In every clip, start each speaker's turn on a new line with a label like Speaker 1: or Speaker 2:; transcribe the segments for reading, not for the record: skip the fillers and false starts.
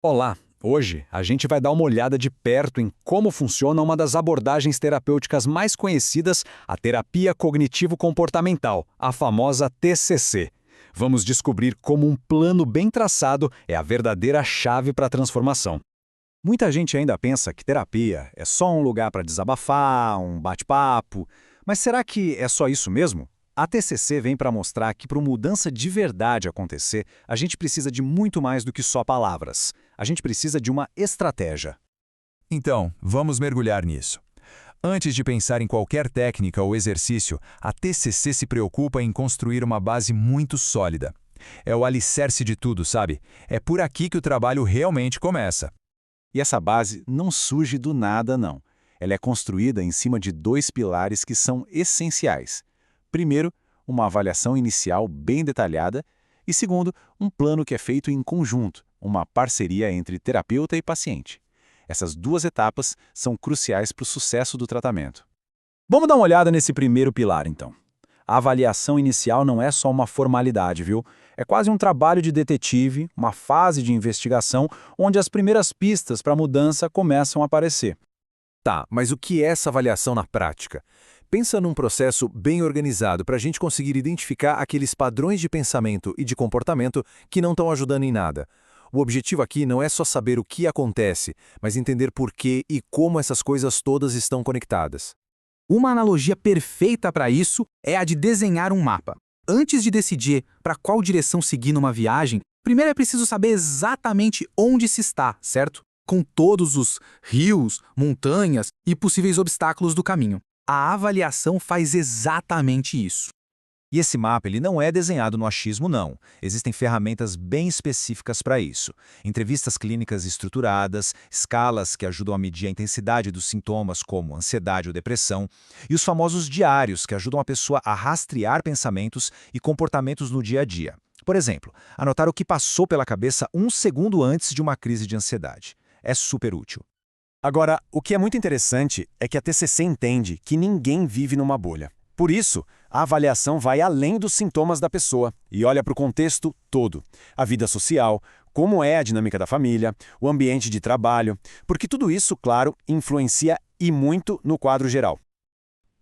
Speaker 1: Olá! Hoje a gente vai dar uma olhada de perto em como funciona uma das abordagens terapêuticas mais conhecidas, a terapia cognitivo-comportamental, a famosa TCC. Vamos descobrir como um plano bem traçado é a verdadeira chave para a transformação. Muita gente ainda pensa que terapia é só um lugar para desabafar, um bate-papo, mas será que é só isso mesmo? A TCC vem para mostrar que para uma mudança de verdade acontecer, a gente precisa de muito mais do que só palavras. A gente precisa de uma estratégia.
Speaker 2: Então, vamos mergulhar nisso. Antes de pensar em qualquer técnica ou exercício, a TCC se preocupa em construir uma base muito sólida. É o alicerce de tudo, sabe? É por aqui que o trabalho realmente começa.
Speaker 3: E essa base não surge do nada, não. Ela é construída em cima de dois pilares que são essenciais. Primeiro, uma avaliação inicial bem detalhada e, segundo, um plano que é feito em conjunto, uma parceria entre terapeuta e paciente. Essas duas etapas são cruciais para o sucesso do tratamento.
Speaker 1: Vamos dar uma olhada nesse primeiro pilar, então. A avaliação inicial não é só uma formalidade, viu? É quase um trabalho de detetive, uma fase de investigação onde as primeiras pistas para a mudança começam a aparecer.
Speaker 4: Tá, mas o que é essa avaliação na prática? Pensa num processo bem organizado para a gente conseguir identificar aqueles padrões de pensamento e de comportamento que não estão ajudando em nada. O objetivo aqui não é só saber o que acontece, mas entender por que e como essas coisas todas estão conectadas.
Speaker 5: Uma analogia perfeita para isso é a de desenhar um mapa. Antes de decidir para qual direção seguir numa viagem, primeiro é preciso saber exatamente onde se está, certo? Com todos os rios, montanhas e possíveis obstáculos do caminho. A avaliação faz exatamente isso.
Speaker 2: E esse mapa ele não é desenhado no achismo, não. Existem ferramentas bem específicas para isso. Entrevistas clínicas estruturadas, escalas que ajudam a medir a intensidade dos sintomas, como ansiedade ou depressão, e os famosos diários, que ajudam a pessoa a rastrear pensamentos e comportamentos no dia a dia. Por exemplo, anotar o que passou pela cabeça um segundo antes de uma crise de ansiedade. É super útil.
Speaker 6: Agora, o que é muito interessante é que a TCC entende que ninguém vive numa bolha. Por isso, a avaliação vai além dos sintomas da pessoa e olha para o contexto todo. A vida social, como é a dinâmica da família, o ambiente de trabalho, porque tudo isso, claro, influencia e muito no quadro geral.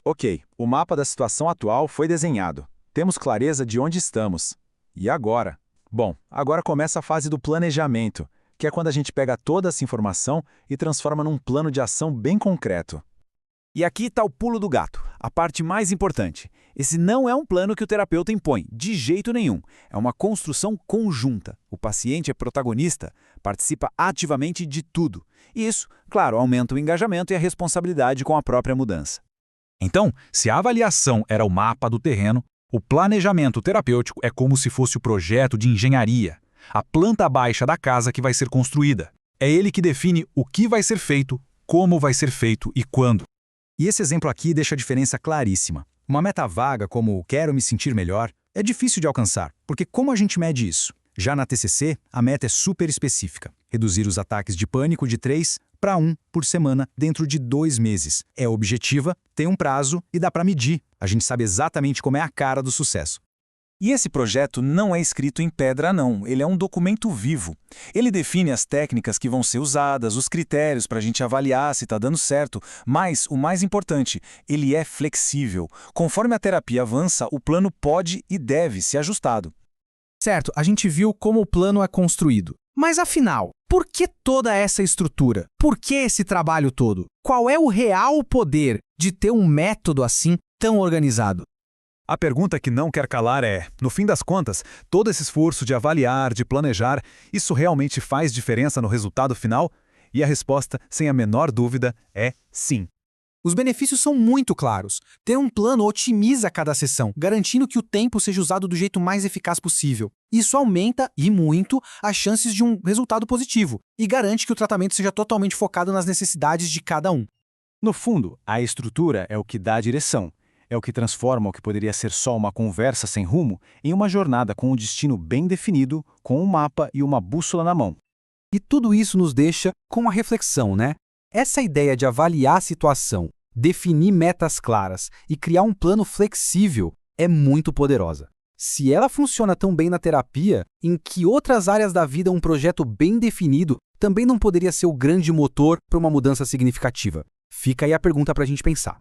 Speaker 3: Ok, o mapa da situação atual foi desenhado. Temos clareza de onde estamos. E agora? Bom, agora começa a fase do planejamento, que é quando a gente pega toda essa informação e transforma num plano de ação bem concreto.
Speaker 1: E aqui está o pulo do gato, a parte mais importante. Esse não é um plano que o terapeuta impõe, de jeito nenhum. É uma construção conjunta. O paciente é protagonista, participa ativamente de tudo. E isso, claro, aumenta o engajamento e a responsabilidade com a própria mudança.
Speaker 7: Então, se a avaliação era o mapa do terreno, o planejamento terapêutico é como se fosse o projeto de engenharia, a planta baixa da casa que vai ser construída. É ele que define o que vai ser feito, como vai ser feito e quando.
Speaker 5: E esse exemplo aqui deixa a diferença claríssima. Uma meta vaga como "quero me sentir melhor" é difícil de alcançar, porque como a gente mede isso? Já na TCC, a meta é super específica. Reduzir os ataques de pânico de 3 para 1 por semana dentro de 2 meses. É objetiva, tem um prazo e dá para medir. A gente sabe exatamente como é a cara do sucesso.
Speaker 3: E esse projeto não é escrito em pedra, não. Ele é um documento vivo. Ele define as técnicas que vão ser usadas, os critérios para a gente avaliar se está dando certo, mas, o mais importante, ele é flexível. Conforme a terapia avança, o plano pode e deve ser ajustado.
Speaker 5: Certo, a gente viu como o plano é construído. Mas afinal, por que toda essa estrutura? Por que esse trabalho todo? Qual é o real poder de ter um método assim tão organizado?
Speaker 7: A pergunta que não quer calar é, no fim das contas, todo esse esforço de avaliar, de planejar, isso realmente faz diferença no resultado final? E a resposta, sem a menor dúvida, é sim.
Speaker 5: Os benefícios são muito claros. Ter um plano otimiza cada sessão, garantindo que o tempo seja usado do jeito mais eficaz possível. Isso aumenta, e muito, as chances de um resultado positivo e garante que o tratamento seja totalmente focado nas necessidades de cada um.
Speaker 3: No fundo, a estrutura é o que dá a direção. É o que transforma o que poderia ser só uma conversa sem rumo em uma jornada com um destino bem definido, com um mapa e uma bússola na mão.
Speaker 5: E tudo isso nos deixa com uma reflexão, né? Essa ideia de avaliar a situação, definir metas claras e criar um plano flexível é muito poderosa. Se ela funciona tão bem na terapia, em que outras áreas da vida um projeto bem definido
Speaker 8: também não poderia ser o grande motor para uma mudança significativa? Fica aí a pergunta para a gente pensar.